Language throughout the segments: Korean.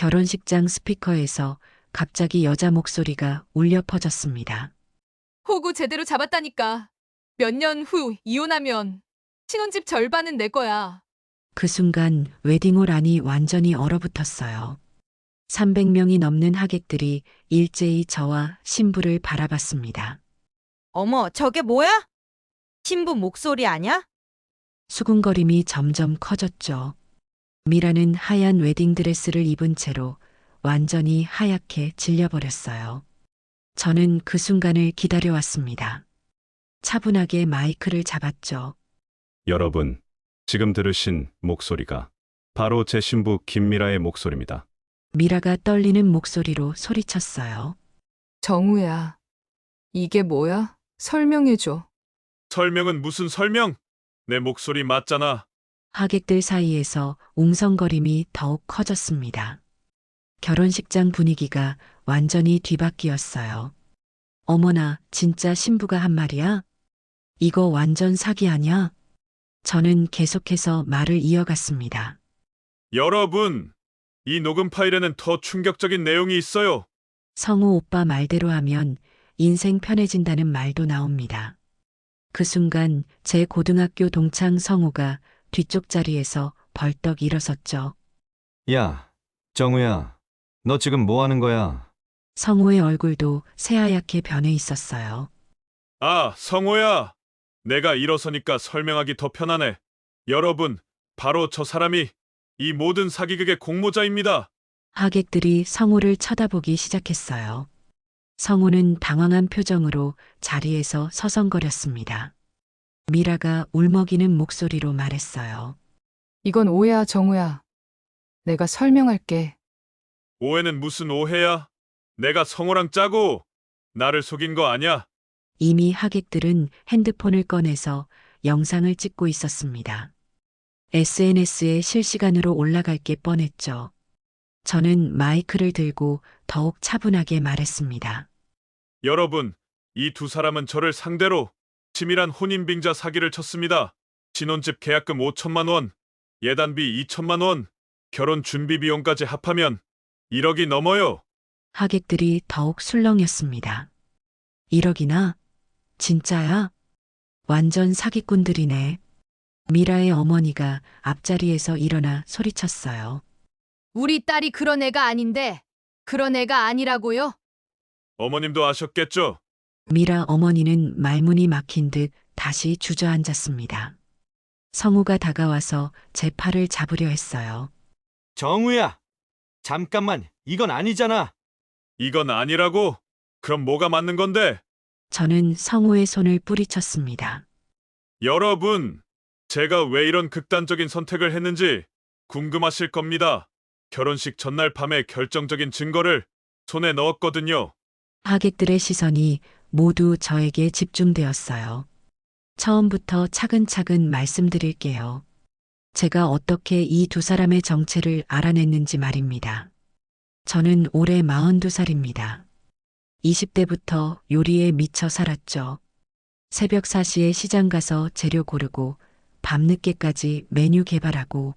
결혼식장 스피커에서 갑자기 여자 목소리가 울려 퍼졌습니다. 호구 제대로 잡았다니까. 몇 년 후 이혼하면 신혼집 절반은 내 거야. 그 순간 웨딩홀 안이 완전히 얼어붙었어요. 300명이 넘는 하객들이 일제히 저와 신부를 바라봤습니다. 어머, 저게 뭐야? 신부 목소리 아냐? 수군거림이 점점 커졌죠. 미라는 하얀 웨딩드레스를 입은 채로 완전히 하얗게 질려버렸어요. 저는 그 순간을 기다려왔습니다. 차분하게 마이크를 잡았죠. 여러분, 지금 들으신 목소리가 바로 제 신부 김미라의 목소리입니다. 미라가 떨리는 목소리로 소리쳤어요. 정우야, 이게 뭐야? 설명해줘. 설명은 무슨 설명? 내 목소리 맞잖아. 하객들 사이에서 웅성거림이 더욱 커졌습니다. 결혼식장 분위기가 완전히 뒤바뀌었어요. 어머나, 진짜 신부가 한 말이야? 이거 완전 사기 아냐? 저는 계속해서 말을 이어갔습니다. 여러분, 이 녹음 파일에는 더 충격적인 내용이 있어요. 성우 오빠 말대로 하면 인생 편해진다는 말도 나옵니다. 그 순간 제 고등학교 동창 성우가 뒤쪽 자리에서 벌떡 일어섰죠. 야, 정우야, 너 지금 뭐 하는 거야? 성우의 얼굴도 새하얗게 변해 있었어요. 아, 성호야. 내가 일어서니까 설명하기 더 편하네. 여러분, 바로 저 사람이 이 모든 사기극의 공모자입니다. 하객들이 성우를 쳐다보기 시작했어요. 성우는 당황한 표정으로 자리에서 서성거렸습니다. 미라가 울먹이는 목소리로 말했어요. 이건 오해야, 정우야. 내가 설명할게. 오해는 무슨 오해야? 내가 성호랑 짜고 나를 속인 거 아냐? 이미 하객들은 핸드폰을 꺼내서 영상을 찍고 있었습니다. SNS에 실시간으로 올라갈 게 뻔했죠. 저는 마이크를 들고 더욱 차분하게 말했습니다. 여러분, 이 두 사람은 저를 상대로 치밀한 혼인빙자 사기를 쳤습니다. 신혼집 계약금 5천만 원, 예단비 2천만 원, 결혼 준비 비용까지 합하면 1억이 넘어요. 하객들이 더욱 술렁였습니다. 1억이나? 진짜야? 완전 사기꾼들이네. 미라의 어머니가 앞자리에서 일어나 소리쳤어요. 우리 딸이 그런 애가 아닌데, 그런 애가 아니라고요? 어머님도 아셨겠죠? 미라 어머니는 말문이 막힌 듯 다시 주저앉았습니다. 성우가 다가와서 제 팔을 잡으려 했어요. 정우야, 잠깐만, 이건 아니잖아. 이건 아니라고? 그럼 뭐가 맞는 건데? 저는 성우의 손을 뿌리쳤습니다. 여러분, 제가 왜 이런 극단적인 선택을 했는지 궁금하실 겁니다. 결혼식 전날 밤에 결정적인 증거를 손에 넣었거든요. 하객들의 시선이 모두 저에게 집중되었어요. 처음부터 차근차근 말씀드릴게요. 제가 어떻게 이 두 사람의 정체를 알아냈는지 말입니다. 저는 올해 42살입니다. 20대부터 요리에 미쳐 살았죠. 새벽 4시에 시장 가서 재료 고르고 밤늦게까지 메뉴 개발하고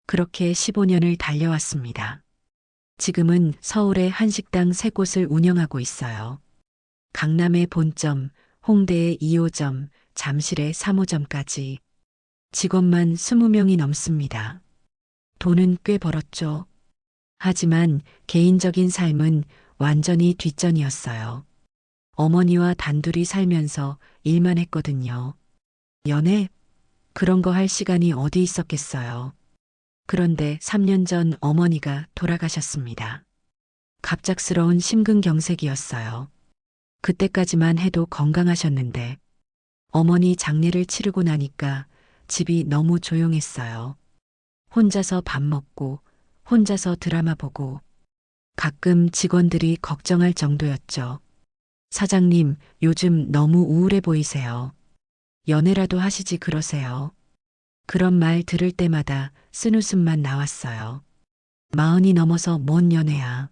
그렇게 15년을 달려왔습니다. 지금은 서울에 한식당 3곳을 운영하고 있어요. 강남의 본점, 홍대의 2호점, 잠실의 3호점까지 직원만 20명이 넘습니다. 돈은 꽤 벌었죠. 하지만 개인적인 삶은 완전히 뒷전이었어요. 어머니와 단둘이 살면서 일만 했거든요. 연애? 그런 거 할 시간이 어디 있었겠어요. 그런데 3년 전 어머니가 돌아가셨습니다. 갑작스러운 심근경색이었어요. 그때까지만 해도 건강하셨는데 어머니 장례를 치르고 나니까 집이 너무 조용했어요. 혼자서 밥 먹고 혼자서 드라마 보고 가끔 직원들이 걱정할 정도였죠. 사장님, 요즘 너무 우울해 보이세요. 연애라도 하시지 그러세요. 그런 말 들을 때마다 쓴웃음만 나왔어요. 40이 넘어서 뭔 연애야.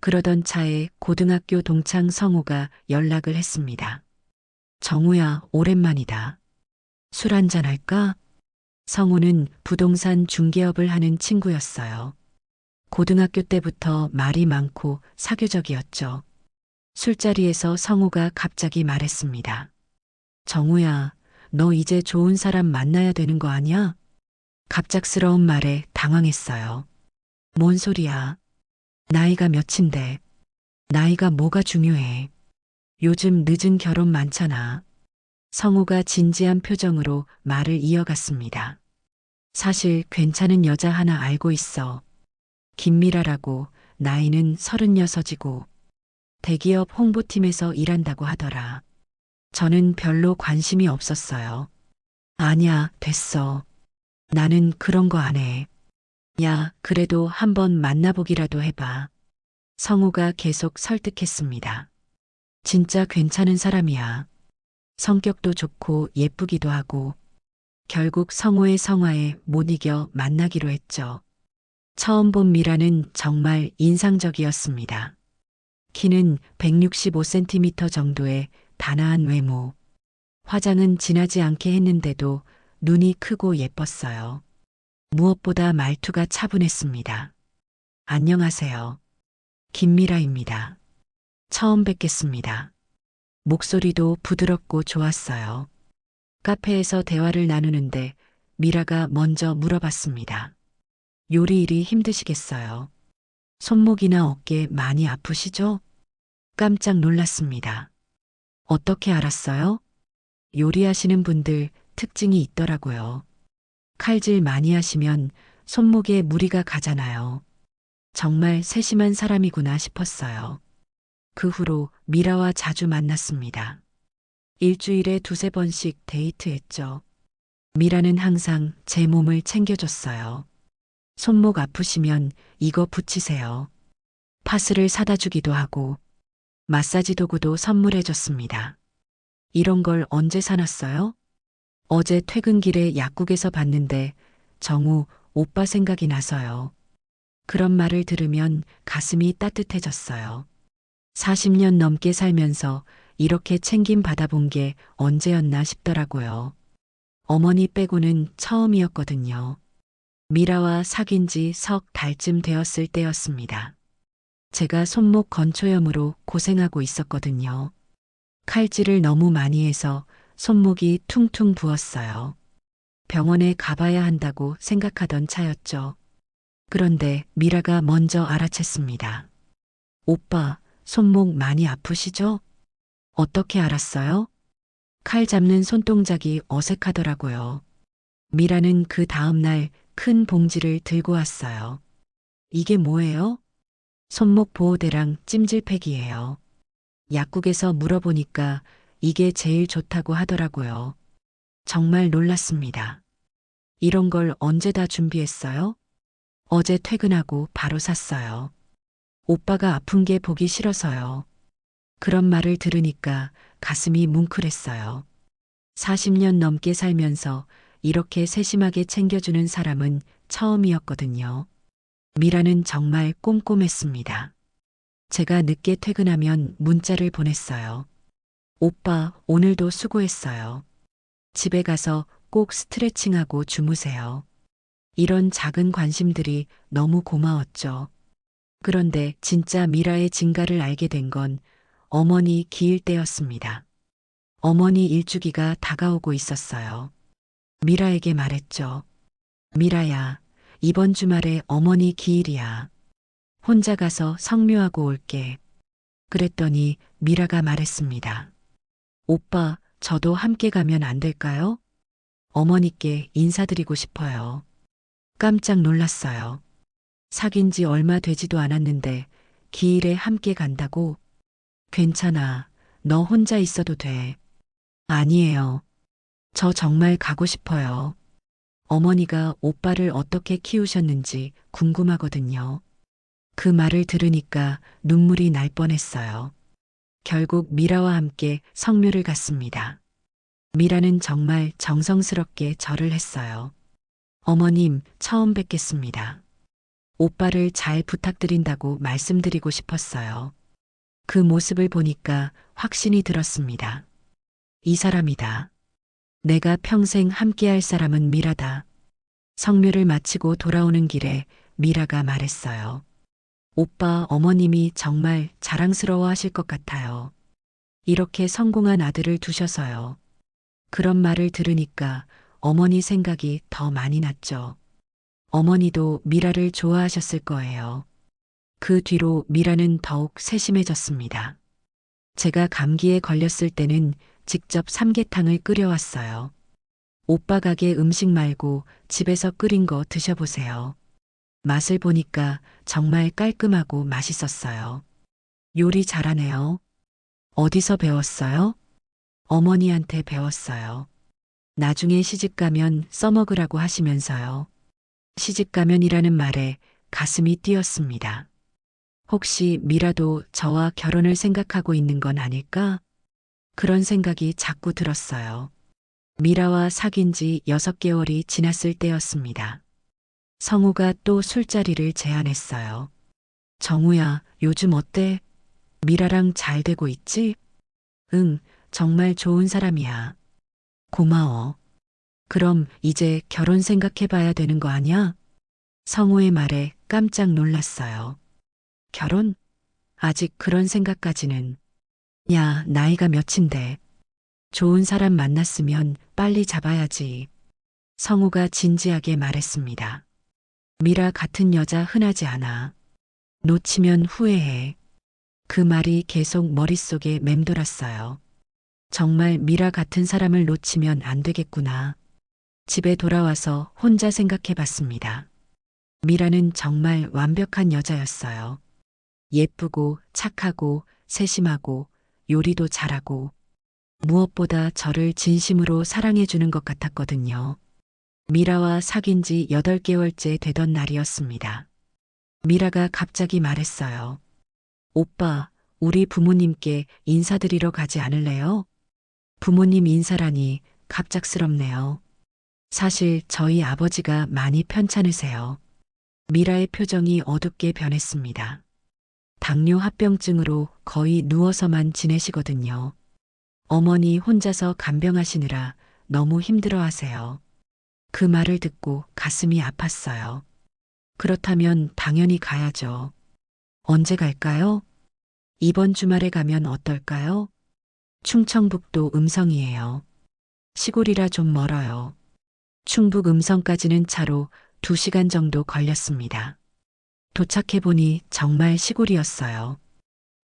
그러던 차에 고등학교 동창 성우가 연락을 했습니다. 정우야, 오랜만이다. 술 한잔 할까? 성우는 부동산 중개업을 하는 친구였어요. 고등학교 때부터 말이 많고 사교적이었죠. 술자리에서 성우가 갑자기 말했습니다. 정우야, 너 이제 좋은 사람 만나야 되는 거 아니야? 갑작스러운 말에 당황했어요. 뭔 소리야? 나이가 몇인데? 나이가 뭐가 중요해? 요즘 늦은 결혼 많잖아. 성우가 진지한 표정으로 말을 이어갔습니다. 사실 괜찮은 여자 하나 알고 있어. 김미라라고, 나이는 36이고 대기업 홍보팀에서 일한다고 하더라. 저는 별로 관심이 없었어요. 아니야, 됐어. 나는 그런 거 안 해. 야, 그래도 한번 만나보기라도 해봐. 성우가 계속 설득했습니다. 진짜 괜찮은 사람이야. 성격도 좋고 예쁘기도 하고. 결국 성우의 성화에 못 이겨 만나기로 했죠. 처음 본 미라는 정말 인상적이었습니다. 키는 165cm 정도의 단아한 외모. 화장은 진하지 않게 했는데도 눈이 크고 예뻤어요. 무엇보다 말투가 차분했습니다. 안녕하세요. 김미라입니다. 처음 뵙겠습니다. 목소리도 부드럽고 좋았어요. 카페에서 대화를 나누는데 미라가 먼저 물어봤습니다. 요리 일이 힘드시겠어요? 손목이나 어깨 많이 아프시죠? 깜짝 놀랐습니다. 어떻게 알았어요? 요리하시는 분들 특징이 있더라고요. 칼질 많이 하시면 손목에 무리가 가잖아요. 정말 세심한 사람이구나 싶었어요. 그 후로 미라와 자주 만났습니다. 일주일에 2~3번씩 데이트했죠. 미라는 항상 제 몸을 챙겨줬어요. 손목 아프시면 이거 붙이세요. 파스를 사다 주기도 하고 마사지 도구도 선물해줬습니다. 이런 걸 언제 사놨어요? 어제 퇴근길에 약국에서 봤는데 정우 오빠 생각이 나서요. 그런 말을 들으면 가슴이 따뜻해졌어요. 40년 넘게 살면서 이렇게 챙김 받아본 게 언제였나 싶더라고요. 어머니 빼고는 처음이었거든요. 미라와 사귄 지 석 달쯤 되었을 때였습니다. 제가 손목 건초염으로 고생하고 있었거든요. 칼질을 너무 많이 해서 손목이 퉁퉁 부었어요. 병원에 가봐야 한다고 생각하던 차였죠. 그런데 미라가 먼저 알아챘습니다. 오빠, 손목 많이 아프시죠? 어떻게 알았어요? 칼 잡는 손동작이 어색하더라고요. 미라는 그 다음날 큰 봉지를 들고 왔어요. 이게 뭐예요? 손목 보호대랑 찜질팩이에요. 약국에서 물어보니까 이게 제일 좋다고 하더라고요. 정말 놀랐습니다. 이런 걸 언제 다 준비했어요? 어제 퇴근하고 바로 샀어요. 오빠가 아픈 게 보기 싫어서요. 그런 말을 들으니까 가슴이 뭉클했어요. 40년 넘게 살면서 이렇게 세심하게 챙겨주는 사람은 처음이었거든요. 미라는 정말 꼼꼼했습니다. 제가 늦게 퇴근하면 문자를 보냈어요. 오빠, 오늘도 수고했어요. 집에 가서 꼭 스트레칭하고 주무세요. 이런 작은 관심들이 너무 고마웠죠. 그런데 진짜 미라의 진가를 알게 된 건 어머니 기일 때였습니다. 어머니 일주기가 다가오고 있었어요. 미라에게 말했죠. 미라야, 이번 주말에 어머니 기일이야. 혼자 가서 성묘하고 올게. 그랬더니 미라가 말했습니다. 오빠, 저도 함께 가면 안 될까요? 어머니께 인사드리고 싶어요. 깜짝 놀랐어요. 사귄 지 얼마 되지도 않았는데 기일에 함께 간다고? 괜찮아. 너 혼자 있어도 돼. 아니에요. 저 정말 가고 싶어요. 어머니가 오빠를 어떻게 키우셨는지 궁금하거든요. 그 말을 들으니까 눈물이 날 뻔했어요. 결국 미라와 함께 성묘를 갔습니다. 미라는 정말 정성스럽게 절을 했어요. 어머님, 처음 뵙겠습니다. 오빠를 잘 부탁드린다고 말씀드리고 싶었어요. 그 모습을 보니까 확신이 들었습니다. 이 사람이다. 내가 평생 함께할 사람은 미라다. 성묘를 마치고 돌아오는 길에 미라가 말했어요. 오빠 어머님이 정말 자랑스러워 하실 것 같아요. 이렇게 성공한 아들을 두셔서요. 그런 말을 들으니까 어머니 생각이 더 많이 났죠. 어머니도 미라를 좋아하셨을 거예요. 그 뒤로 미라는 더욱 세심해졌습니다. 제가 감기에 걸렸을 때는 직접 삼계탕을 끓여왔어요. 오빠 가게 음식 말고 집에서 끓인 거 드셔보세요. 맛을 보니까 정말 깔끔하고 맛있었어요. 요리 잘하네요. 어디서 배웠어요? 어머니한테 배웠어요. 나중에 시집가면 써먹으라고 하시면서요. 시집가면이라는 말에 가슴이 뛰었습니다. 혹시 미라도 저와 결혼을 생각하고 있는 건 아닐까? 그런 생각이 자꾸 들었어요. 미라와 사귄 지 6개월이 지났을 때였습니다. 성우가 또 술자리를 제안했어요. 정우야, 요즘 어때? 미라랑 잘 되고 있지? 응, 정말 좋은 사람이야. 고마워. 그럼 이제 결혼 생각해봐야 되는 거 아냐? 성우의 말에 깜짝 놀랐어요. 결혼? 아직 그런 생각까지는. 야, 나이가 몇인데. 좋은 사람 만났으면 빨리 잡아야지. 성우가 진지하게 말했습니다. 미라 같은 여자 흔하지 않아. 놓치면 후회해. 그 말이 계속 머릿속에 맴돌았어요. 정말 미라 같은 사람을 놓치면 안 되겠구나. 집에 돌아와서 혼자 생각해 봤습니다. 미라는 정말 완벽한 여자였어요. 예쁘고 착하고 세심하고 요리도 잘하고 무엇보다 저를 진심으로 사랑해 주는 것 같았거든요. 미라와 사귄 지 8개월째 되던 날이었습니다. 미라가 갑자기 말했어요. 오빠, 우리 부모님께 인사드리러 가지 않을래요? 부모님 인사라니 갑작스럽네요. 사실 저희 아버지가 많이 편찮으세요. 미라의 표정이 어둡게 변했습니다. 당뇨 합병증으로 거의 누워서만 지내시거든요. 어머니 혼자서 간병하시느라 너무 힘들어 하세요. 그 말을 듣고 가슴이 아팠어요. 그렇다면 당연히 가야죠. 언제 갈까요? 이번 주말에 가면 어떨까요? 충청북도 음성이에요. 시골이라 좀 멀어요. 충북 음성까지는 차로 2시간 정도 걸렸습니다. 도착해보니 정말 시골이었어요.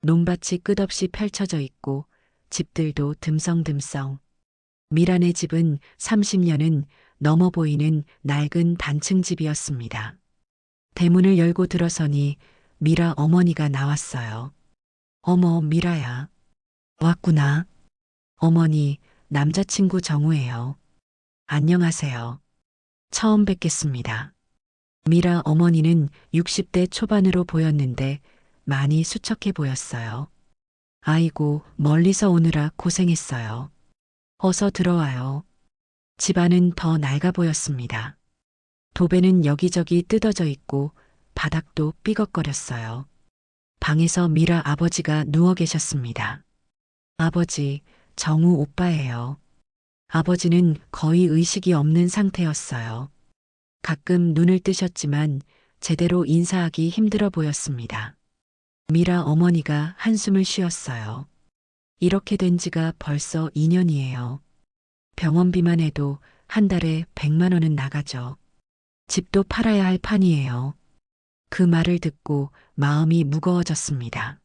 논밭이 끝없이 펼쳐져 있고 집들도 듬성듬성. 미란의 집은 30년은 넘어 보이는 낡은 단층 집이었습니다. 대문을 열고 들어서니 미라 어머니가 나왔어요. 어머, 미라야. 왔구나. 어머니, 남자친구 정우예요. 안녕하세요. 처음 뵙겠습니다. 미라 어머니는 60대 초반으로 보였는데 많이 수척해 보였어요. 아이고, 멀리서 오느라 고생했어요. 어서 들어와요. 집안은 더 낡아 보였습니다. 도배는 여기저기 뜯어져 있고 바닥도 삐걱거렸어요. 방에서 미라 아버지가 누워 계셨습니다. 아버지, 정우 오빠예요. 아버지는 거의 의식이 없는 상태였어요. 가끔 눈을 뜨셨지만 제대로 인사하기 힘들어 보였습니다. 미라 어머니가 한숨을 쉬었어요. 이렇게 된 지가 벌써 2년이에요. 병원비만 해도 한 달에 100만 원은 나가죠. 집도 팔아야 할 판이에요. 그 말을 듣고 마음이 무거워졌습니다.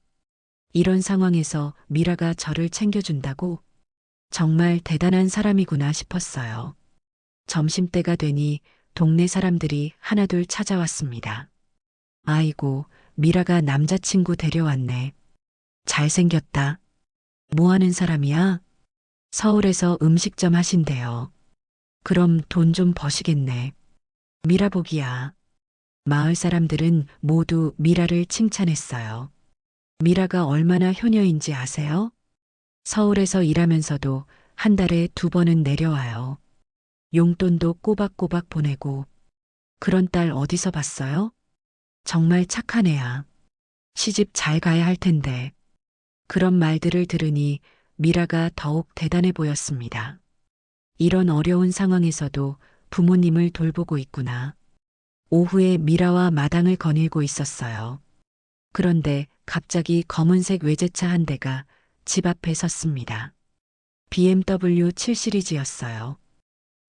이런 상황에서 미라가 저를 챙겨준다고? 정말 대단한 사람이구나 싶었어요. 점심때가 되니 동네 사람들이 하나둘 찾아왔습니다. 아이고, 미라가 남자친구 데려왔네. 잘생겼다. 뭐 하는 사람이야? 서울에서 음식점 하신대요. 그럼 돈 좀 버시겠네. 미라 복이야. 마을 사람들은 모두 미라를 칭찬했어요. 미라가 얼마나 효녀인지 아세요? 서울에서 일하면서도 한 달에 2번은 내려와요. 용돈도 꼬박꼬박 보내고. 그런 딸 어디서 봤어요? 정말 착한 애야. 시집 잘 가야 할 텐데. 그런 말들을 들으니 미라가 더욱 대단해 보였습니다. 이런 어려운 상황에서도 부모님을 돌보고 있구나. 오후에 미라와 마당을 거닐고 있었어요. 그런데 갑자기 검은색 외제차 한 대가 집 앞에 섰습니다. BMW 7 시리즈였어요.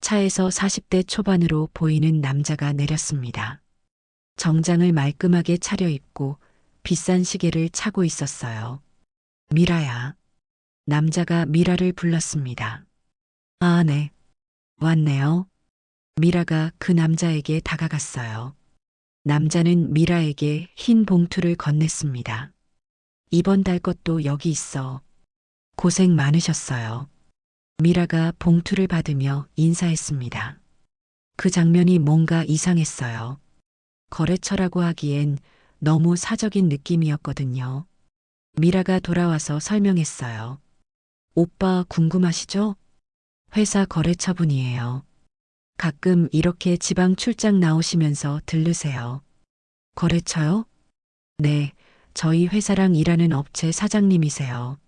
차에서 40대 초반으로 보이는 남자가 내렸습니다. 정장을 말끔하게 차려입고 비싼 시계를 차고 있었어요. 미라야. 남자가 미라를 불렀습니다. 아, 네. 왔네요. 미라가 그 남자에게 다가갔어요. 남자는 미라에게 흰 봉투를 건넸습니다. 이번 달 것도 여기 있어. 고생 많으셨어요. 미라가 봉투를 받으며 인사했습니다. 그 장면이 뭔가 이상했어요. 거래처라고 하기엔 너무 사적인 느낌이었거든요. 미라가 돌아와서 설명했어요. 오빠 궁금하시죠? 회사 거래처분이에요. 가끔 이렇게 지방 출장 나오시면서 들르세요. 거래처요? 네, 저희 회사랑 일하는 업체 사장님이세요.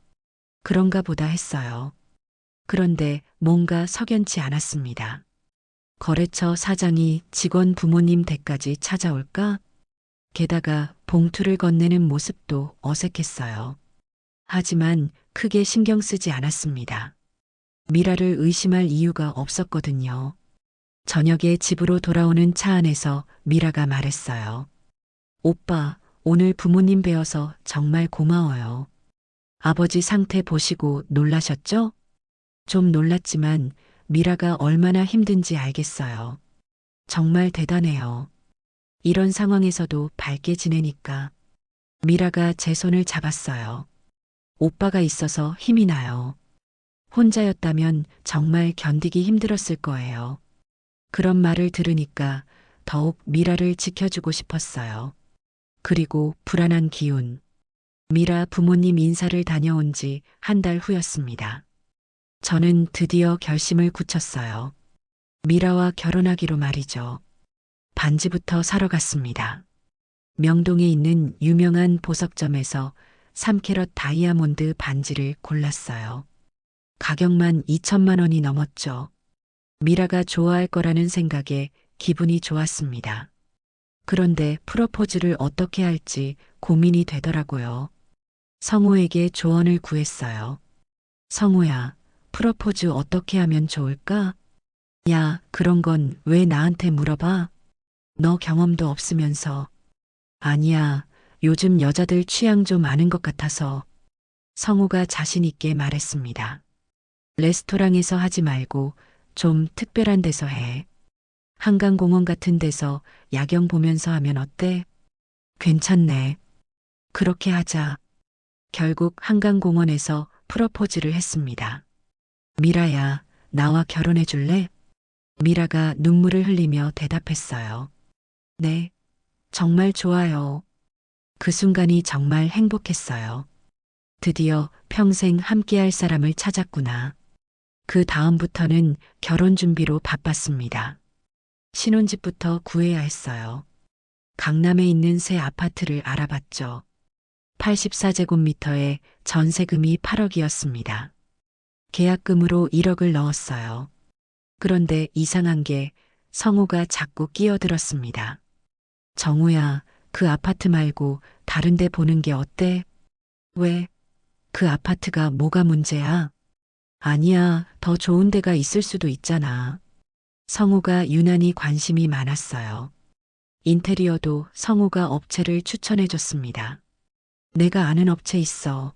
그런가 보다 했어요. 그런데 뭔가 석연치 않았습니다. 거래처 사장이 직원 부모님 댁까지 찾아올까? 게다가 봉투를 건네는 모습도 어색했어요. 하지만 크게 신경 쓰지 않았습니다. 미라를 의심할 이유가 없었거든요. 저녁에 집으로 돌아오는 차 안에서 미라가 말했어요. 오빠, 오늘 부모님 뵈어서 정말 고마워요. 아버지 상태 보시고 놀라셨죠? 좀 놀랐지만 미라가 얼마나 힘든지 알겠어요. 정말 대단해요. 이런 상황에서도 밝게 지내니까. 미라가 제 손을 잡았어요. 오빠가 있어서 힘이 나요. 혼자였다면 정말 견디기 힘들었을 거예요. 그런 말을 들으니까 더욱 미라를 지켜주고 싶었어요. 그리고 불안한 기운. 미라 부모님 인사를 다녀온 지 한 달 후였습니다. 저는 드디어 결심을 굳혔어요. 미라와 결혼하기로 말이죠. 반지부터 사러 갔습니다. 명동에 있는 유명한 보석점에서 3캐럿 다이아몬드 반지를 골랐어요. 가격만 2천만 원이 넘었죠. 미라가 좋아할 거라는 생각에 기분이 좋았습니다. 그런데 프로포즈를 어떻게 할지 고민이 되더라고요. 성우에게 조언을 구했어요. 성우야, 프로포즈 어떻게 하면 좋을까? 야, 그런 건 왜 나한테 물어봐? 너 경험도 없으면서. 아니야, 요즘 여자들 취향 좀 아는 것 같아서. 성우가 자신 있게 말했습니다. 레스토랑에서 하지 말고 좀 특별한 데서 해. 한강공원 같은 데서 야경 보면서 하면 어때? 괜찮네. 그렇게 하자. 결국 한강공원에서 프로포즈를 했습니다. 미라야, 나와 결혼해 줄래? 미라가 눈물을 흘리며 대답했어요. 네, 정말 좋아요. 그 순간이 정말 행복했어요. 드디어 평생 함께할 사람을 찾았구나. 그 다음부터는 결혼 준비로 바빴습니다. 신혼집부터 구해야 했어요. 강남에 있는 새 아파트를 알아봤죠. 84제곱미터에 전세금이 8억이었습니다. 계약금으로 1억을 넣었어요. 그런데 이상한 게 성우가 자꾸 끼어들었습니다. 정우야, 그 아파트 말고 다른 데 보는 게 어때? 왜? 그 아파트가 뭐가 문제야? 아니야, 더 좋은 데가 있을 수도 있잖아. 성우가 유난히 관심이 많았어요. 인테리어도 성우가 업체를 추천해줬습니다. 내가 아는 업체 있어.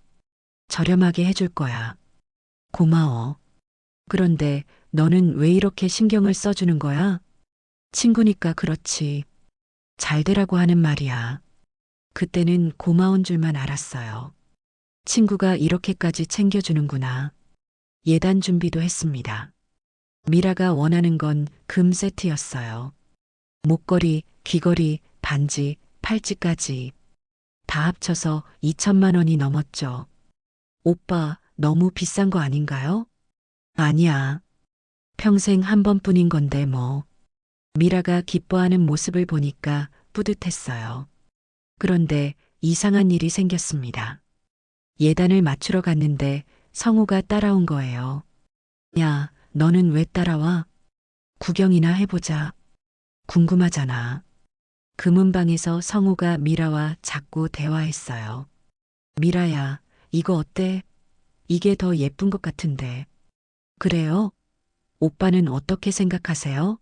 저렴하게 해줄 거야. 고마워. 그런데 너는 왜 이렇게 신경을 써주는 거야? 친구니까 그렇지. 잘 되라고 하는 말이야. 그때는 고마운 줄만 알았어요. 친구가 이렇게까지 챙겨주는구나. 예단 준비도 했습니다. 미라가 원하는 건 금 세트였어요. 목걸이, 귀걸이, 반지, 팔찌까지. 다 합쳐서 2천만 원이 넘었죠. 오빠, 너무 비싼 거 아닌가요? 아니야. 평생 한 번뿐인 건데 뭐. 미라가 기뻐하는 모습을 보니까 뿌듯했어요. 그런데 이상한 일이 생겼습니다. 예단을 맞추러 갔는데 성우가 따라온 거예요. 야, 너는 왜 따라와? 구경이나 해보자. 궁금하잖아. 금은방에서 성우가 미라와 자꾸 대화했어요. 미라야, 이거 어때? 이게 더 예쁜 것 같은데. 그래요? 오빠는 어떻게 생각하세요?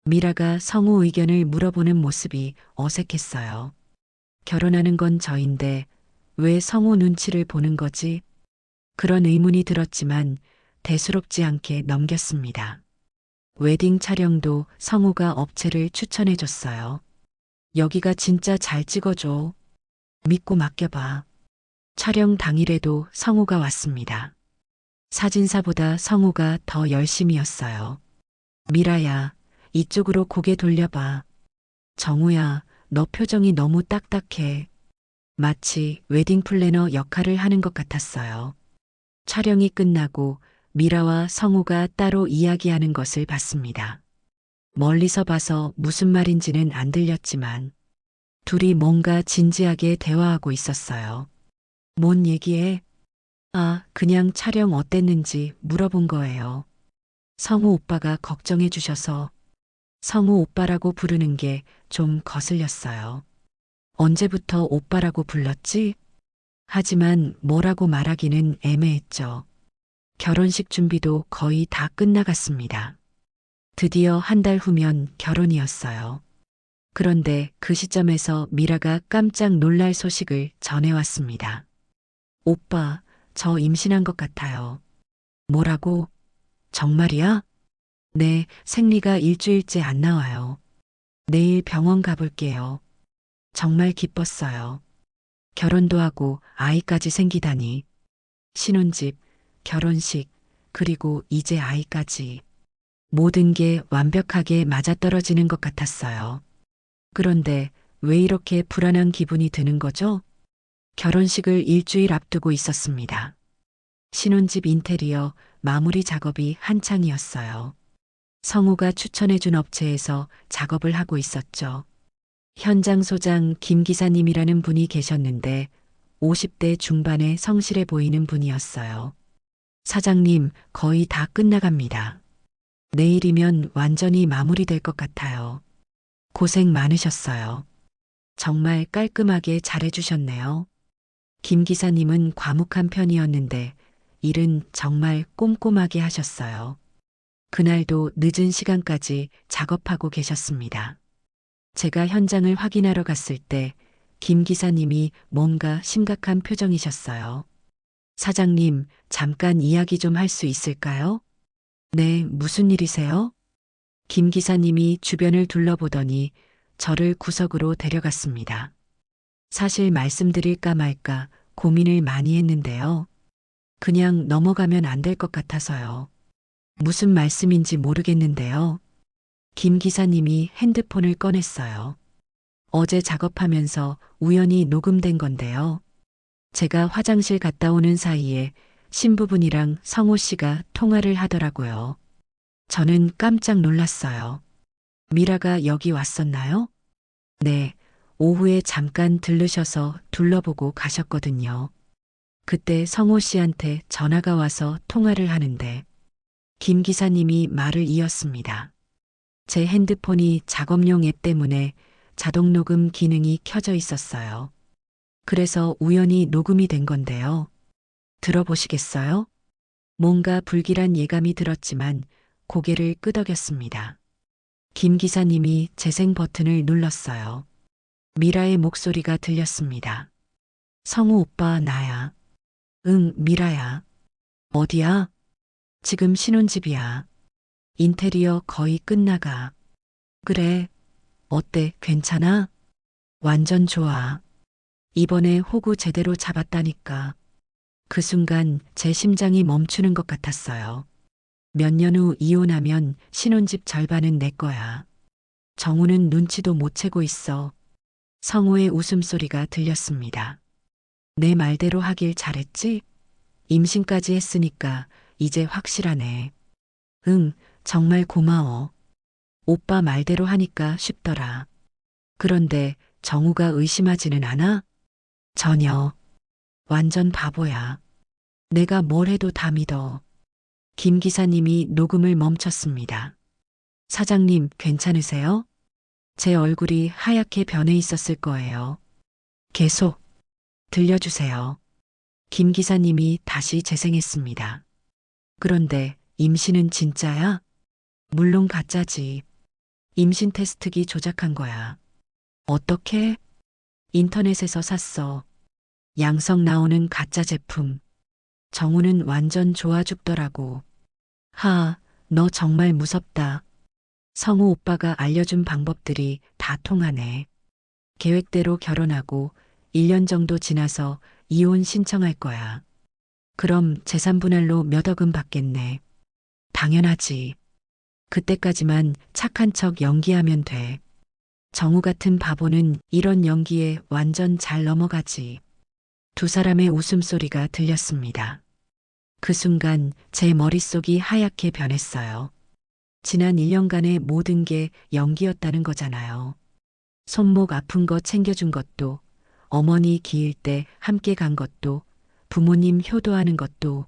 미라가 성우 의견을 물어보는 모습이 어색했어요. 결혼하는 건 저인데 왜 성우 눈치를 보는 거지? 그런 의문이 들었지만 대수롭지 않게 넘겼습니다. 웨딩 촬영도 성우가 업체를 추천해 줬어요. 여기가 진짜 잘 찍어줘. 믿고 맡겨봐. 촬영 당일에도 성우가 왔습니다. 사진사보다 성우가 더 열심히였어요. 미라야, 이쪽으로 고개 돌려봐. 정우야, 너 표정이 너무 딱딱해. 마치 웨딩 플래너 역할을 하는 것 같았어요. 촬영이 끝나고 미라와 성우가 따로 이야기하는 것을 봤습니다. 멀리서 봐서 무슨 말인지는 안 들렸지만 둘이 뭔가 진지하게 대화하고 있었어요. 뭔 얘기해? 아, 그냥 촬영 어땠는지 물어본 거예요. 성우 오빠가 걱정해 주셔서 성우 오빠라고 부르는 게 좀 거슬렸어요. 언제부터 오빠라고 불렀지? 하지만 뭐라고 말하기는 애매했죠. 결혼식 준비도 거의 다 끝나갔습니다. 드디어 한 달 후면 결혼이었어요. 그런데 그 시점에서 미라가 깜짝 놀랄 소식을 전해왔습니다. 오빠, 저 임신한 것 같아요. 뭐라고? 정말이야? 네, 생리가 일주일째 안 나와요. 내일 병원 가볼게요. 정말 기뻤어요. 결혼도 하고 아이까지 생기다니. 신혼집, 결혼식, 그리고 이제 아이까지. 모든 게 완벽하게 맞아떨어지는 것 같았어요. 그런데 왜 이렇게 불안한 기분이 드는 거죠? 결혼식을 일주일 앞두고 있었습니다. 신혼집 인테리어 마무리 작업이 한창이었어요. 성우가 추천해준 업체에서 작업을 하고 있었죠. 현장 소장 김 기사님이라는 분이 계셨는데 50대 중반의 성실해 보이는 분이었어요. 사장님, 거의 다 끝나갑니다. 내일이면 완전히 마무리될 것 같아요. 고생 많으셨어요. 정말 깔끔하게 잘해주셨네요. 김 기사님은 과묵한 편이었는데 일은 정말 꼼꼼하게 하셨어요. 그날도 늦은 시간까지 작업하고 계셨습니다. 제가 현장을 확인하러 갔을 때 김 기사님이 뭔가 심각한 표정이셨어요. 사장님, 잠깐 이야기 좀 할 수 있을까요? 네, 무슨 일이세요? 김 기사님이 주변을 둘러보더니 저를 구석으로 데려갔습니다. 사실 말씀드릴까 말까 고민을 많이 했는데요. 그냥 넘어가면 안 될 것 같아서요. 무슨 말씀인지 모르겠는데요. 김 기사님이 핸드폰을 꺼냈어요. 어제 작업하면서 우연히 녹음된 건데요. 제가 화장실 갔다 오는 사이에 신부분이랑 성호 씨가 통화를 하더라고요. 저는 깜짝 놀랐어요. 미라가 여기 왔었나요? 네, 오후에 잠깐 들르셔서 둘러보고 가셨거든요. 그때 성호 씨한테 전화가 와서 통화를 하는데 김 기사님이 말을 이었습니다. 제 핸드폰이 작업용 앱 때문에 자동 녹음 기능이 켜져 있었어요. 그래서 우연히 녹음이 된 건데요. 들어보시겠어요? 뭔가 불길한 예감이 들었지만 고개를 끄덕였습니다. 김 기사님이 재생 버튼을 눌렀어요. 미라의 목소리가 들렸습니다. 성우 오빠 나야. 응, 미라야. 어디야? 지금 신혼집이야. 인테리어 거의 끝나가. 그래. 어때? 괜찮아? 완전 좋아. 이번에 호구 제대로 잡았다니까. 그 순간 제 심장이 멈추는 것 같았어요. 몇 년 후 이혼하면 신혼집 절반은 내 거야. 정우는 눈치도 못 채고 있어. 성우의 웃음소리가 들렸습니다. 내 말대로 하길 잘했지? 임신까지 했으니까 이제 확실하네. 응, 정말 고마워. 오빠 말대로 하니까 쉽더라. 그런데 정우가 의심하지는 않아? 전혀. 완전 바보야. 내가 뭘 해도 다 믿어. 김 기사님이 녹음을 멈췄습니다. 사장님, 괜찮으세요? 제 얼굴이 하얗게 변해 있었을 거예요. 계속 들려주세요. 김 기사님이 다시 재생했습니다. 그런데 임신은 진짜야? 물론 가짜지. 임신 테스트기 조작한 거야. 어떻게? 인터넷에서 샀어. 양성 나오는 가짜 제품. 정우는 완전 좋아 죽더라고. 하, 너 정말 무섭다. 성우 오빠가 알려준 방법들이 다 통하네. 계획대로 결혼하고 1년 정도 지나서 이혼 신청할 거야. 그럼 재산 분할로 몇 억은 받겠네. 당연하지. 그때까지만 착한 척 연기하면 돼. 정우 같은 바보는 이런 연기에 완전 잘 넘어가지. 두 사람의 웃음소리가 들렸습니다. 그 순간 제 머릿속이 하얗게 변했어요. 지난 1년간의 모든 게 연기였다는 거잖아요. 손목 아픈 거 챙겨준 것도, 어머니 기일 때 함께 간 것도, 부모님 효도하는 것도,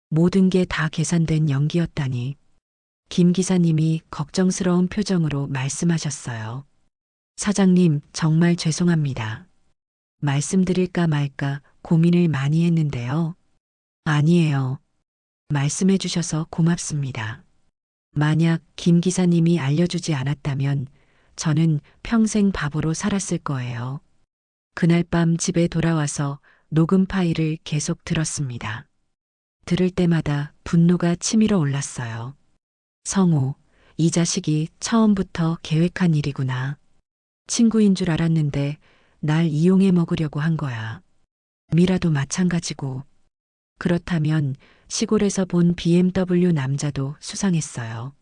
모든 게 다 계산된 연기였다니. 김 기사님이 걱정스러운 표정으로 말씀하셨어요. 사장님, 정말 죄송합니다. 말씀드릴까 말까 고민을 많이 했는데요. 아니에요. 말씀해 주셔서 고맙습니다. 만약 김 기사님이 알려주지 않았다면 저는 평생 바보로 살았을 거예요. 그날 밤 집에 돌아와서 녹음 파일을 계속 들었습니다. 들을 때마다 분노가 치밀어 올랐어요. 성우, 이 자식이 처음부터 계획한 일이구나. 친구인 줄 알았는데 날 이용해 먹으려고 한 거야. 미라도 마찬가지고. 그렇다면 시골에서 본 BMW 남자도 수상했어요.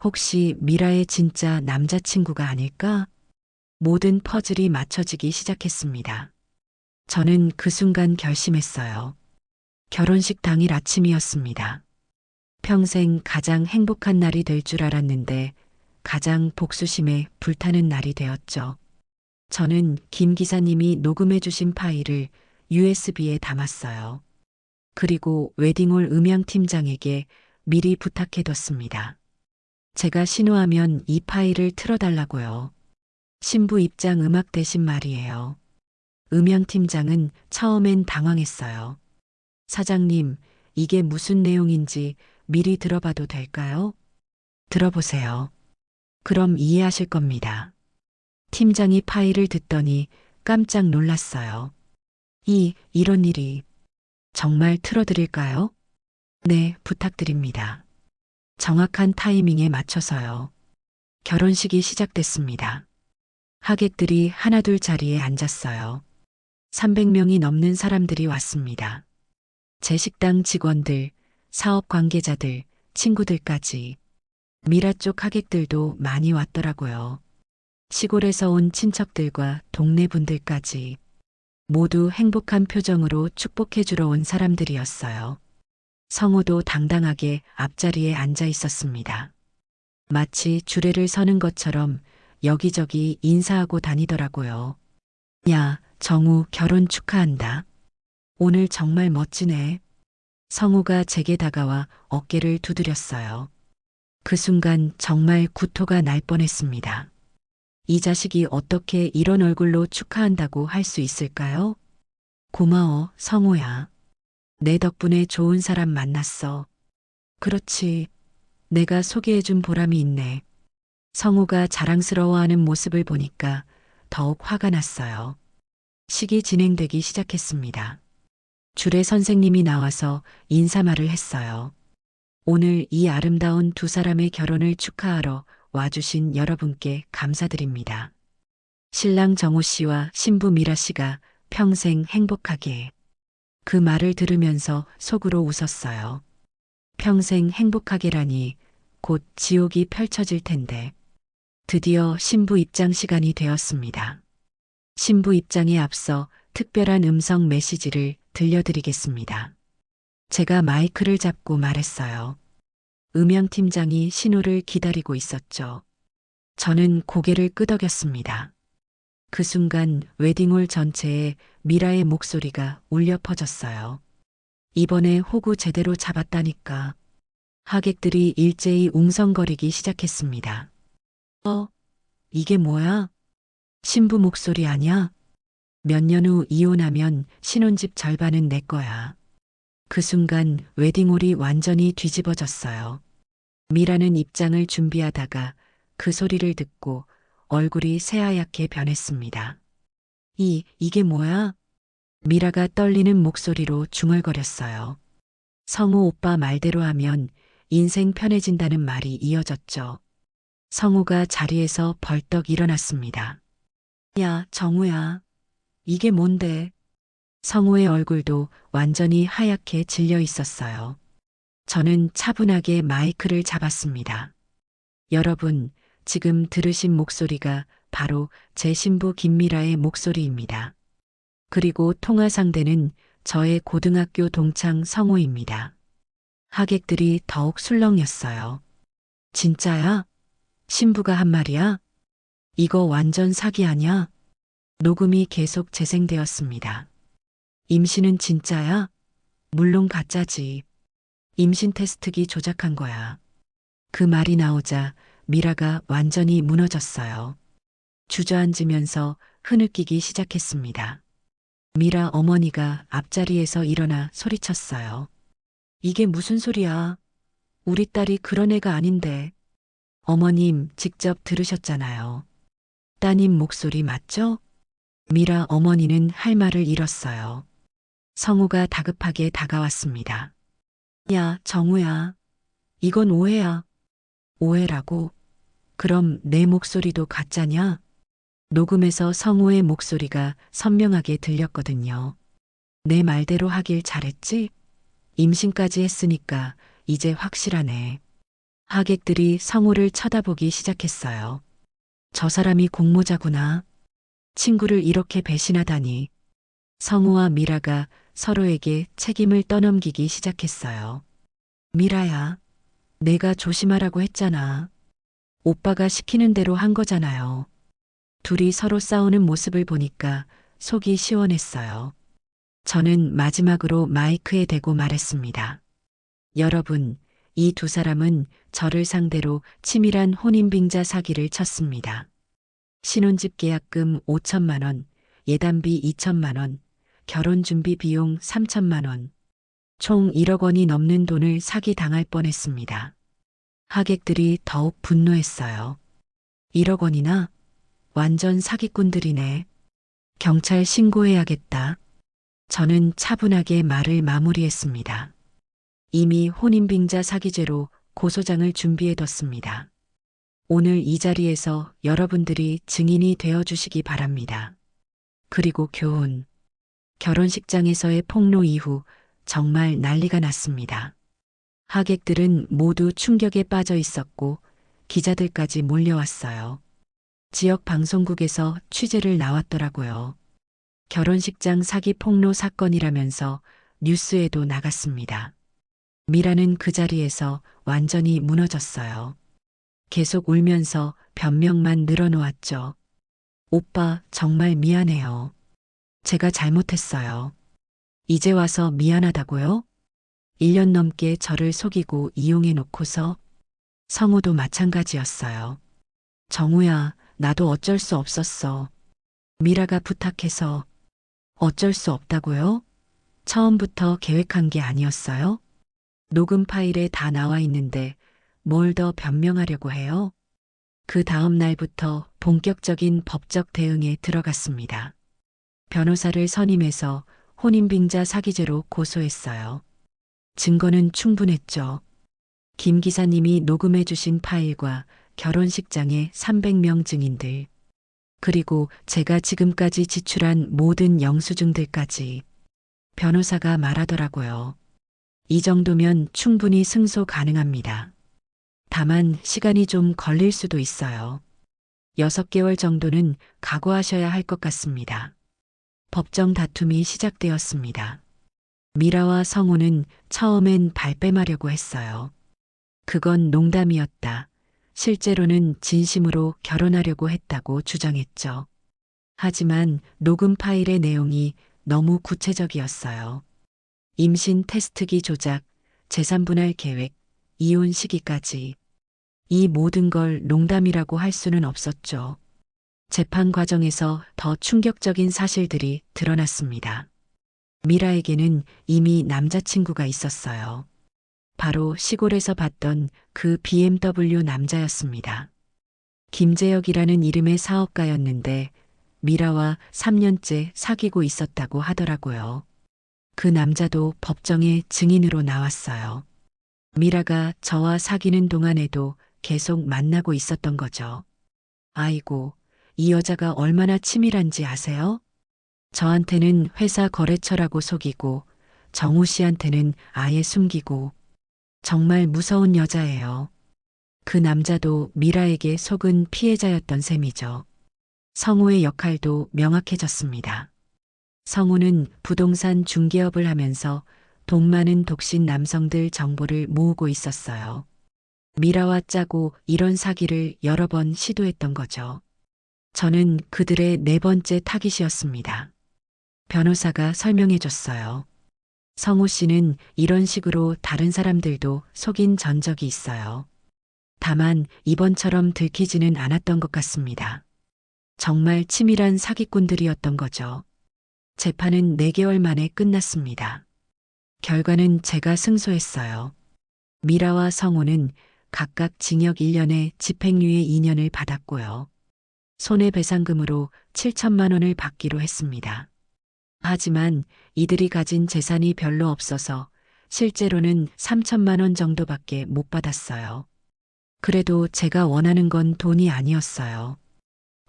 혹시 미라의 진짜 남자친구가 아닐까? 모든 퍼즐이 맞춰지기 시작했습니다. 저는 그 순간 결심했어요. 결혼식 당일 아침이었습니다. 평생 가장 행복한 날이 될 줄 알았는데 가장 복수심에 불타는 날이 되었죠. 저는 김 기사님이 녹음해 주신 파일을 USB에 담았어요. 그리고 웨딩홀 음향팀장에게 미리 부탁해뒀습니다. 제가 신호하면 이 파일을 틀어달라고요. 신부 입장 음악 대신 말이에요. 음향팀장은 처음엔 당황했어요. 사장님, 이게 무슨 내용인지 미리 들어봐도 될까요? 들어보세요. 그럼 이해하실 겁니다. 팀장이 파일을 듣더니 깜짝 놀랐어요. 이런 일이 정말 틀어드릴까요? 네, 부탁드립니다. 정확한 타이밍에 맞춰서요. 결혼식이 시작됐습니다. 하객들이 하나둘 자리에 앉았어요. 300명이 넘는 사람들이 왔습니다. 제 식당 직원들, 사업 관계자들, 친구들까지. 미라 쪽 하객들도 많이 왔더라고요. 시골에서 온 친척들과 동네 분들까지. 모두 행복한 표정으로 축복해주러 온 사람들이었어요. 성우도 당당하게 앞자리에 앉아 있었습니다. 마치 주례를 서는 것처럼 여기저기 인사하고 다니더라고요. 야, 정우 결혼 축하한다. 오늘 정말 멋지네. 성우가 제게 다가와 어깨를 두드렸어요. 그 순간 정말 구토가 날 뻔했습니다. 이 자식이 어떻게 이런 얼굴로 축하한다고 할 수 있을까요? 고마워, 성우야. 내 덕분에 좋은 사람 만났어. 그렇지. 내가 소개해준 보람이 있네. 성우가 자랑스러워하는 모습을 보니까 더욱 화가 났어요. 식이 진행되기 시작했습니다. 주례 선생님이 나와서 인사말을 했어요. 오늘 이 아름다운 두 사람의 결혼을 축하하러 와주신 여러분께 감사드립니다. 신랑 정우 씨와 신부 미라 씨가 평생 행복하게. 그 말을 들으면서 속으로 웃었어요. 평생 행복하게라니 곧 지옥이 펼쳐질 텐데. 드디어 신부 입장 시간이 되었습니다. 신부 입장에 앞서 특별한 음성 메시지를 들려드리겠습니다. 제가 마이크를 잡고 말했어요. 음향팀장이 신호를 기다리고 있었죠. 저는 고개를 끄덕였습니다. 그 순간 웨딩홀 전체에 미라의 목소리가 울려 퍼졌어요. 이번에 호구 제대로 잡았다니까. 하객들이 일제히 웅성거리기 시작했습니다. 이게 뭐야? 신부 목소리 아냐? 몇 년 후 이혼하면 신혼집 절반은 내 거야. 그 순간 웨딩홀이 완전히 뒤집어졌어요. 미라는 입장을 준비하다가 그 소리를 듣고 얼굴이 새하얗게 변했습니다. 이게 뭐야? 미라가 떨리는 목소리로 중얼거렸어요. 성우 오빠 말대로 하면 인생 편해진다는 말이 이어졌죠. 성우가 자리에서 벌떡 일어났습니다. 야, 정우야. 이게 뭔데? 성우의 얼굴도 완전히 하얗게 질려 있었어요. 저는 차분하게 마이크를 잡았습니다. 여러분, 지금 들으신 목소리가 바로 제 신부 김미라의 목소리입니다. 그리고 통화 상대는 저의 고등학교 동창 성우입니다. 하객들이 더욱 술렁였어요. 진짜야? 신부가 한 말이야? 이거 완전 사기 아냐? 녹음이 계속 재생되었습니다. 임신은 진짜야? 물론 가짜지. 임신 테스트기 조작한 거야. 그 말이 나오자 미라가 완전히 무너졌어요. 주저앉으면서 흐느끼기 시작했습니다. 미라 어머니가 앞자리에서 일어나 소리쳤어요. 이게 무슨 소리야? 우리 딸이 그런 애가 아닌데. 어머님 직접 들으셨잖아요. 따님 목소리 맞죠? 미라 어머니는 할 말을 잃었어요. 성우가 다급하게 다가왔습니다. 야, 정우야. 이건 오해야. 오해라고? 그럼 내 목소리도 가짜냐? 녹음에서 성우의 목소리가 선명하게 들렸거든요. 내 말대로 하길 잘했지? 임신까지 했으니까 이제 확실하네. 하객들이 성우를 쳐다보기 시작했어요. 저 사람이 공모자구나. 친구를 이렇게 배신하다니. 성우와 미라가 서로에게 책임을 떠넘기기 시작했어요. 미라야, 내가 조심하라고 했잖아. 오빠가 시키는 대로 한 거잖아요. 둘이 서로 싸우는 모습을 보니까 속이 시원했어요. 저는 마지막으로 마이크에 대고 말했습니다. 여러분, 이 두 사람은 저를 상대로 치밀한 혼인빙자 사기를 쳤습니다. 신혼집 계약금 5천만 원, 예단비 2천만 원, 결혼 준비 비용 3천만 원, 총 1억 원이 넘는 돈을 사기당할 뻔했습니다. 하객들이 더욱 분노했어요. 1억 원이나? 완전 사기꾼들이네. 경찰 신고해야겠다. 저는 차분하게 말을 마무리했습니다. 이미 혼인빙자 사기죄로 고소장을 준비해뒀습니다. 오늘 이 자리에서 여러분들이 증인이 되어주시기 바랍니다. 그리고 교훈. 결혼식장에서의 폭로 이후 정말 난리가 났습니다. 하객들은 모두 충격에 빠져 있었고 기자들까지 몰려왔어요. 지역 방송국에서 취재를 나왔더라고요. 결혼식장 사기 폭로 사건이라면서 뉴스에도 나갔습니다. 미라는 그 자리에서 완전히 무너졌어요. 계속 울면서 변명만 늘어놓았죠. 오빠, 정말 미안해요. 제가 잘못했어요. 이제 와서 미안하다고요? 1년 넘게 저를 속이고 이용해 놓고서. 성우도 마찬가지였어요. 정우야, 나도 어쩔 수 없었어. 미라가 부탁해서. 어쩔 수 없다고요? 처음부터 계획한 게 아니었어요? 녹음 파일에 다 나와 있는데 뭘 더 변명하려고 해요? 그 다음 날부터 본격적인 법적 대응에 들어갔습니다. 변호사를 선임해서 혼인빙자 사기죄로 고소했어요. 증거는 충분했죠. 김 기사님이 녹음해 주신 파일과 결혼식장의 300명 증인들, 그리고 제가 지금까지 지출한 모든 영수증들까지. 변호사가 말하더라고요. 이 정도면 충분히 승소 가능합니다. 다만 시간이 좀 걸릴 수도 있어요. 6개월 정도는 각오하셔야 할 것 같습니다. 법정 다툼이 시작되었습니다. 미라와 성우는 처음엔 발뺌하려고 했어요. 그건 농담이었다. 실제로는 진심으로 결혼하려고 했다고 주장했죠. 하지만 녹음 파일의 내용이 너무 구체적이었어요. 임신 테스트기 조작, 재산 분할 계획, 이혼 시기까지. 이 모든 걸 농담이라고 할 수는 없었죠. 재판 과정에서 더 충격적인 사실들이 드러났습니다. 미라에게는 이미 남자친구가 있었어요. 바로 시골에서 봤던 그 BMW 남자였습니다. 김재혁이라는 이름의 사업가였는데 미라와 3년째 사귀고 있었다고 하더라고요. 그 남자도 법정에 증인으로 나왔어요. 미라가 저와 사귀는 동안에도 계속 만나고 있었던 거죠. 아이고, 이 여자가 얼마나 치밀한지 아세요? 저한테는 회사 거래처라고 속이고 정우 씨한테는 아예 숨기고 정말 무서운 여자예요. 그 남자도 미라에게 속은 피해자였던 셈이죠. 성우의 역할도 명확해졌습니다. 성우는 부동산 중개업을 하면서 돈 많은 독신 남성들 정보를 모으고 있었어요. 미라와 짜고 이런 사기를 여러 번 시도했던 거죠. 저는 그들의 네 번째 타깃이었습니다. 변호사가 설명해 줬어요. 성우 씨는 이런 식으로 다른 사람들도 속인 전적이 있어요. 다만 이번처럼 들키지는 않았던 것 같습니다. 정말 치밀한 사기꾼들이었던 거죠. 재판은 4개월 만에 끝났습니다. 결과는 제가 승소했어요. 미라와 성우는 각각 징역 1년에 집행유예 2년을 받았고요. 손해배상금으로 7천만 원을 받기로 했습니다. 하지만 이들이 가진 재산이 별로 없어서 실제로는 3천만 원 정도밖에 못 받았어요. 그래도 제가 원하는 건 돈이 아니었어요.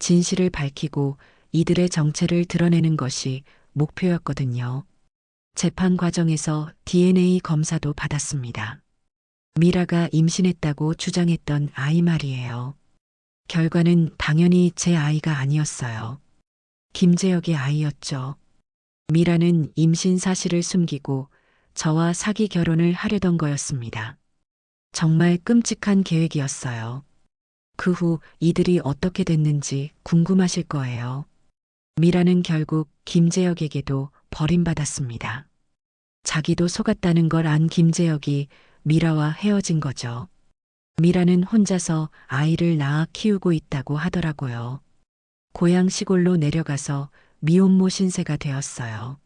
진실을 밝히고 이들의 정체를 드러내는 것이 목표였거든요. 재판 과정에서 DNA 검사도 받았습니다. 미라가 임신했다고 주장했던 아이 말이에요. 결과는 당연히 제 아이가 아니었어요. 김재혁의 아이였죠. 미라는 임신 사실을 숨기고 저와 사기 결혼을 하려던 거였습니다. 정말 끔찍한 계획이었어요. 그 후 이들이 어떻게 됐는지 궁금하실 거예요. 미라는 결국 김재혁에게도 버림받았습니다. 자기도 속았다는 걸 안 김재혁이 미라와 헤어진 거죠. 미라는 혼자서 아이를 낳아 키우고 있다고 하더라고요. 고향 시골로 내려가서 미혼모 신세가 되었어요.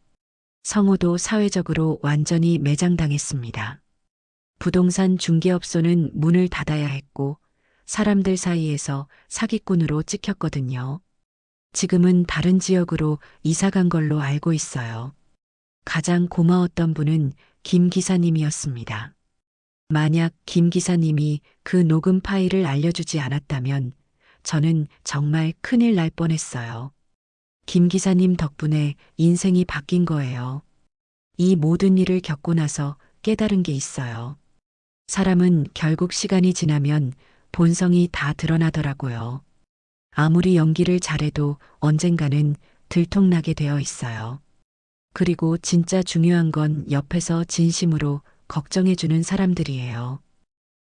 성우도 사회적으로 완전히 매장당했습니다. 부동산 중개업소는 문을 닫아야 했고 사람들 사이에서 사기꾼으로 찍혔거든요. 지금은 다른 지역으로 이사 간 걸로 알고 있어요. 가장 고마웠던 분은 김 기사님이었습니다. 만약 김 기사님이 그 녹음 파일을 알려주지 않았다면 저는 정말 큰일 날 뻔했어요. 김 기사님 덕분에 인생이 바뀐 거예요. 이 모든 일을 겪고 나서 깨달은 게 있어요. 사람은 결국 시간이 지나면 본성이 다 드러나더라고요. 아무리 연기를 잘해도 언젠가는 들통나게 되어 있어요. 그리고 진짜 중요한 건 옆에서 진심으로 걱정해주는 사람들이에요.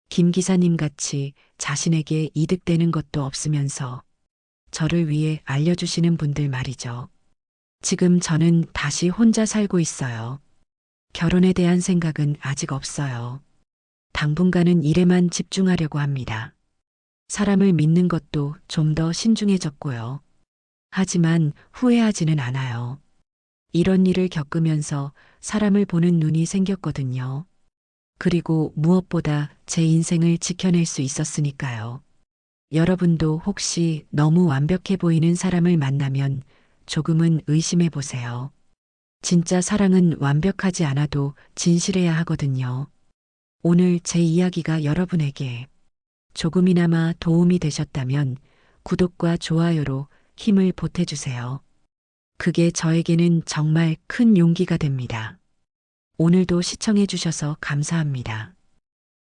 김 기사님 같이 자신에게 이득되는 것도 없으면서 저를 위해 알려주시는 분들 말이죠. 지금 저는 다시 혼자 살고 있어요. 결혼에 대한 생각은 아직 없어요. 당분간은 일에만 집중하려고 합니다. 사람을 믿는 것도 좀 더 신중해졌고요. 하지만 후회하지는 않아요. 이런 일을 겪으면서 사람을 보는 눈이 생겼거든요. 그리고 무엇보다 제 인생을 지켜낼 수 있었으니까요. 여러분도 혹시 너무 완벽해 보이는 사람을 만나면 조금은 의심해 보세요. 진짜 사랑은 완벽하지 않아도 진실해야 하거든요. 오늘 제 이야기가 여러분에게 조금이나마 도움이 되셨다면 구독과 좋아요로 힘을 보태주세요. 그게 저에게는 정말 큰 용기가 됩니다. 오늘도 시청해 주셔서 감사합니다.